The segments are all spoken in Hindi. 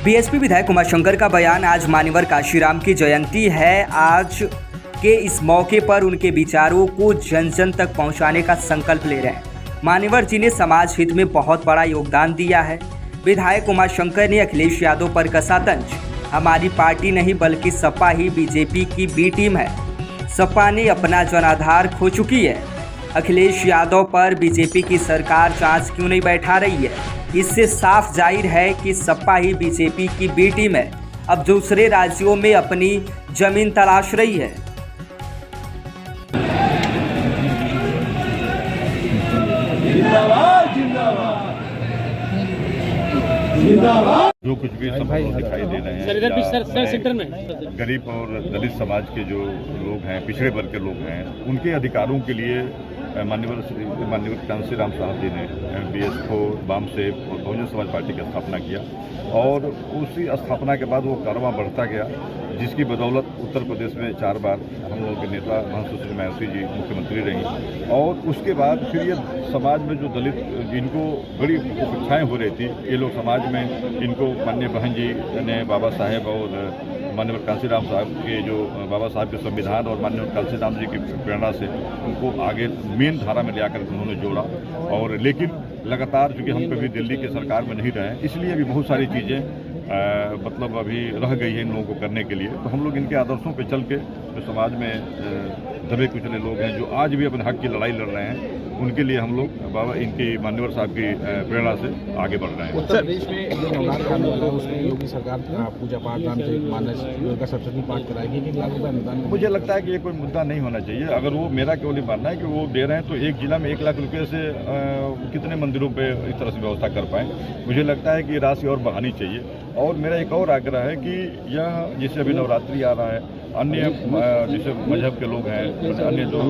बीएसपी विधायक उमाशंकर का बयान। आज मान्यवर काशीराम की जयंती है। आज के इस मौके पर उनके विचारों को जन जन तक पहुंचाने का संकल्प ले रहे हैं। मान्यवर जी ने समाज हित में बहुत बड़ा योगदान दिया है। विधायक उमाशंकर ने अखिलेश यादव पर कसा तंज। हमारी पार्टी नहीं बल्कि सपा ही बीजेपी की बी टीम है। सपा ने अपना जनाधार खो चुकी है। अखिलेश यादव पर बीजेपी की सरकार जांच क्यों नहीं बैठा रही है? इससे साफ जाहिर है कि सपा ही बीजेपी की बी टीम है। अब दूसरे राज्यों में अपनी जमीन तलाश रही है। जो कुछ भी सब दिखाई दे रहे हैं, गरीब और दलित समाज के जो लोग हैं, पिछड़े वर्ग के लोग हैं, उनके अधिकारों के लिए माननीय कांशीराम साहब जी ने बीएसपी, वामसेप और बहुजन समाज पार्टी की स्थापना किया और उसी स्थापना के बाद वो कारवां बढ़ता गया, जिसकी बदौलत उत्तर प्रदेश में 4 बार हम लोगों के नेता सुश्री मायावती जी मुख्यमंत्री रहीं और उसके बाद फिर ये समाज में जो दलित जिनको बड़ी उपेक्षाएँ हो रही थी, ये लोग समाज में इनको माननीय बहन जी ने बाबा साहेब और माननीय कांशीराम साहब के जो बाबा साहब के संविधान और माननीय कांशीराम जी की प्रेरणा से उनको आगे मेन धारा में ले आकर उन्होंने जोड़ा। और लेकिन लगातार चूँकि हम कभी दिल्ली के सरकार में नहीं रहे, इसलिए भी बहुत सारी चीज़ें मतलब अभी रह गई है इन लोगों को करने के लिए। तो हम लोग इनके आदर्शों पे चल के जो समाज में दबे कुचले लोग हैं, जो आज भी अपने हक की लड़ाई लड़ रहे हैं, उनके लिए हम लोग बाबा इनकी मान्यवर साहब की प्रेरणा से आगे बढ़ रहे हैं। उत्तर प्रदेश में नवरात्र का अनुदान है, उसमें योगी सरकार पूजा पाठ का सप्तमी पाठ कराएगी कि लागू का अनुदान? मुझे लगता है कि ये कोई मुद्दा नहीं होना चाहिए। अगर वो, मेरा केवल ये मानना है कि वो दे रहे हैं तो एक जिला में 1 लाख रुपये से कितने मंदिरों पे इस तरह से व्यवस्था कर पाएँ। मुझे लगता है कि राशि और बढ़ानी चाहिए। और मेरा एक और आग्रह है कि यह जैसे अभी नवरात्रि आ रहा है, अन्य जैसे मजहब के लोग हैं, अन्य जो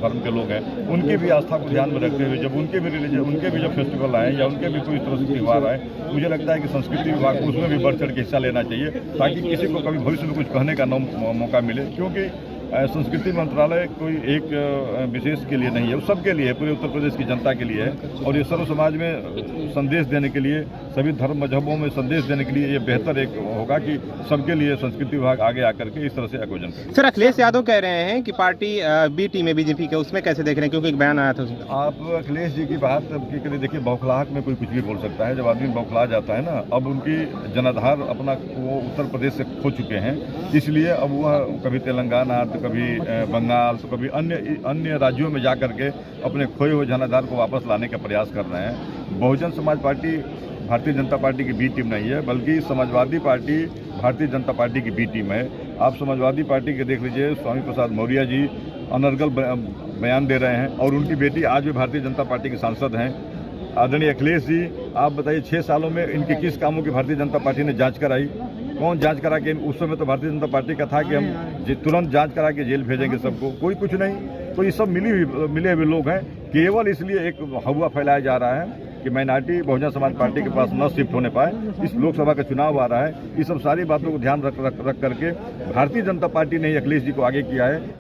धर्म के लोग हैं, उनकी भी आस्था को ध्यान में रखते हुए जब उनके भी रिलीजन, उनके भी जब फेस्टिवल आए या उनके भी कोई तरह से त्यौहार आए, मुझे लगता है कि संस्कृति विभाग को उसमें भी बढ़ चढ़ के हिस्सा लेना चाहिए, ताकि किसी को कभी भविष्य में कुछ कहने का मौका मिले। क्योंकि संस्कृति मंत्रालय कोई एक विशेष के लिए नहीं है, वो सबके लिए है, पूरे उत्तर प्रदेश की जनता के लिए है। और ये सर्व समाज में संदेश देने के लिए, सभी धर्म मजहबों में संदेश देने के लिए ये बेहतर एक होगा कि सबके लिए संस्कृति विभाग आगे आकर के इस तरह से आयोजन करे। सर, अखिलेश यादव कह रहे हैं कि पार्टी बी टीम है बीजेपी के, उसमें कैसे देख रहे हैं? क्योंकि एक बयान आया था उसमें। आप अखिलेश जी की बात की करिए, देखिए बौखलाहट में कोई कुछ भी बोल सकता है। जब आदमी बौखला जाता है ना, अब उनकी जनाधार अपना वो उत्तर प्रदेश से खो चुके हैं, इसलिए अब वह कभी तेलंगाना तो कभी बंगाल तो कभी अन्य राज्यों में जा करके अपने खोए हुए जनाधार को वापस लाने का प्रयास कर रहे हैं। बहुजन समाज पार्टी भारतीय जनता पार्टी की बी टीम नहीं है, बल्कि समाजवादी पार्टी भारतीय जनता पार्टी की बी टीम है। आप समाजवादी पार्टी के देख लीजिए, स्वामी प्रसाद मौर्य जी अनर्गल बयान दे रहे हैं और उनकी बेटी आज भी भारतीय जनता पार्टी के सांसद हैं। आदरणीय अखिलेश जी, आप बताइए 6 सालों में इनके किस कामों की भारतीय जनता पार्टी ने जांच कराई? कौन जांच करा के? उस समय तो भारतीय जनता पार्टी का था कि हम तुरंत जांच करा के जेल भेजेंगे सबको, कोई कुछ नहीं। तो ये सब मिले हुए लोग हैं। केवल इसलिए एक हवा फैलाया जा रहा है कि माइनॉरिटी बहुजन समाज पार्टी के पास न शिफ्ट होने पाए। इस लोकसभा का चुनाव आ रहा है, इस सब सारी बातों को ध्यान रख करके भारतीय जनता पार्टी ने अखिलेश जी को आगे किया है।